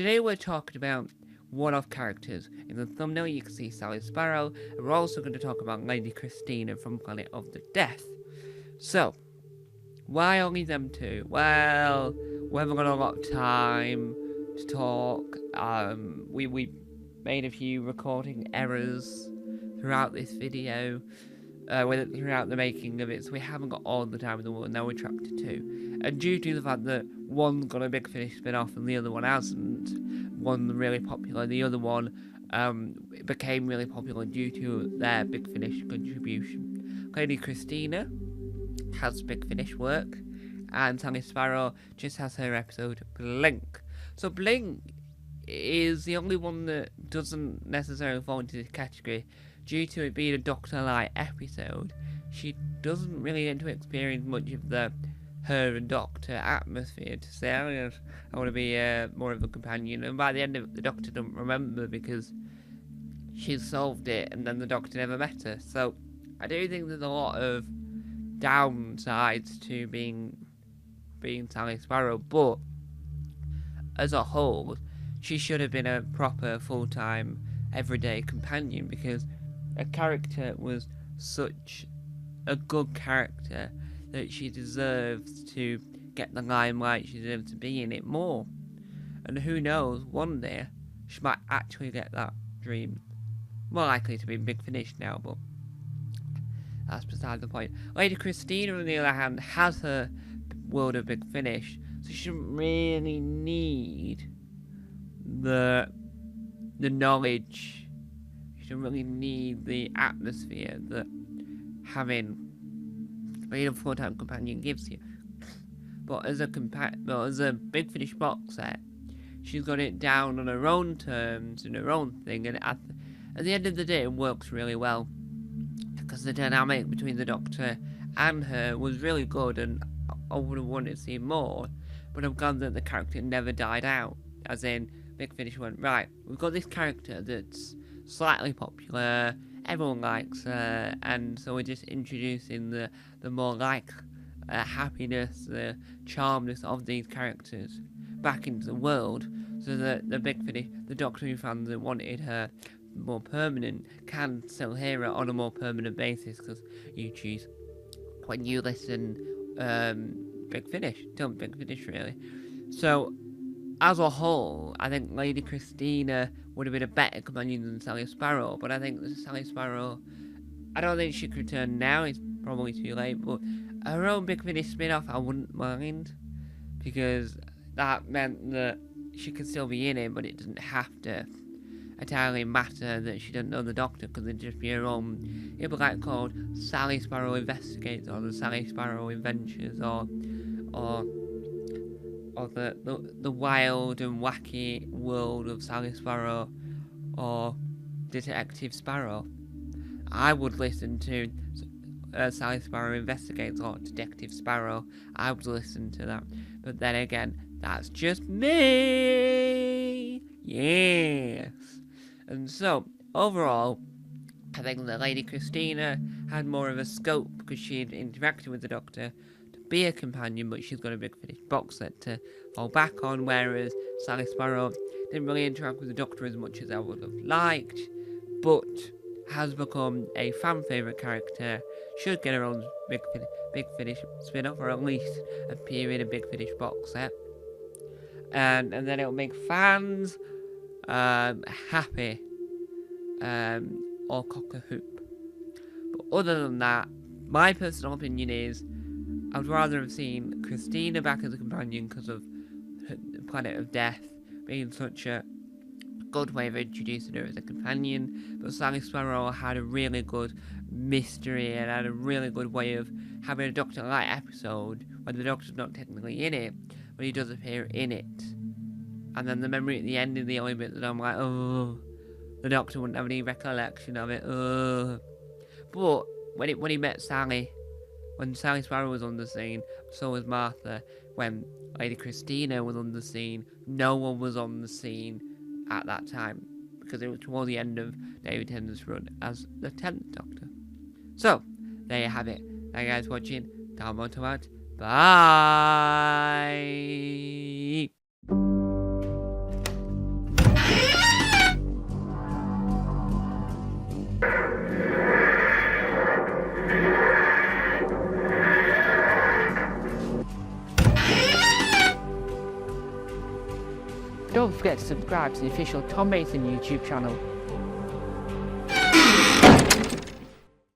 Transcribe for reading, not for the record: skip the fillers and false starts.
today we're talking about one-off characters. In the thumbnail you can see Sally Sparrow, and we're also going to talk about Lady Christina from Planet of the Death. So, why only them two? Well, we haven't got a lot of time to talk. We made a few recording errors throughout this video, throughout the making of it, so we haven't got all the time in the world. Now we're trapped to two. And due to the fact that one got a Big Finish spin-off and the other one hasn't, one really popular, the other one became really popular due to their Big Finish contribution. Lady Christina has Big Finish work, and Sally Sparrow just has her episode Blink. So Blink is the only one that doesn't necessarily fall into this category. Due to it being a Dr. Light episode, she doesn't really get to experience much of the her and Doctor atmosphere to say, I want to be more of a companion. And by the end of it, the Doctor doesn't remember because she's solved it and then the Doctor never met her. So I do think there's a lot of downsides to being Sally Sparrow, but as a whole, she should have been a proper full-time everyday companion because her character was such a good character that she deserves to get the limelight, she deserves to be in it more. And who knows, one day she might actually get that dream. More likely to be Big Finish now, but that's beside the point. Lady Christina, on the other hand, has her world of Big Finish, so she shouldn't really need the knowledge. She shouldn't really need the atmosphere that being a full-time companion gives you. But as a Big Finish box set, she's got it down on her own terms and her own thing, and at the end of the day, it works really well because the dynamic between the Doctor and her was really good, and I would have wanted to see more. But I'm glad that the character never died out. As in, Big Finish went, right, we've got this character that's slightly popular, everyone likes her, and so we're just introducing the more happiness, the charmness of these characters back into the world, so that the Big Finish, the Doctor Who fans that wanted her more permanent can still hear her on a more permanent basis, because you choose when you listen Big Finish, don't Big Finish really. So as a whole, I think Lady Christina would have been a better companion than Sally Sparrow, but I think that Sally Sparrow, I don't think she could return now, it's probably too late, but her own Big Finish spin-off I wouldn't mind, because that meant that she could still be in it, but it doesn't have to entirely matter that she doesn't know the Doctor, because it'd just be her own, it'd be like called Sally Sparrow Investigates, or the Sally Sparrow Adventures, or the wild and wacky world of Sally Sparrow, or Detective Sparrow. I would listen to Sally Sparrow Investigates or Detective Sparrow. I would listen to that. But then again, that's just me. Yes. And so, overall, I think that Lady Christina had more of a scope because she had interacted with the Doctor to be a companion, but she's got a Big Finish box set to fall back on, whereas Sally Sparrow didn't really interact with the Doctor as much as I would have liked, but has become a fan favourite character, should get her own Big Finish spin-off, or at least appear in a Big Finish box set, and then it'll make fans happy, or cock a hoop. But other than that, my personal opinion is I would rather have seen Christina back as a companion because of Planet of Death being such a good way of introducing her as a companion, but Sally Sparrow had a really good mystery and had a really good way of having a Doctor Light episode when the Doctor's not technically in it, but he does appear in it. And then the memory at the end is the only bit that I'm like, oh, the Doctor wouldn't have any recollection of it, But when he met Sally, when Sally Sparrow was on the scene, so was Martha. When Lady Christina was on the scene, no one was on the scene at that time, because it was toward the end of David Tennant's run as the 10th Doctor. So, there you have it. Thank you guys for watching. Down bottom out. Bye! Don't forget to subscribe to the official Tom Mason YouTube channel.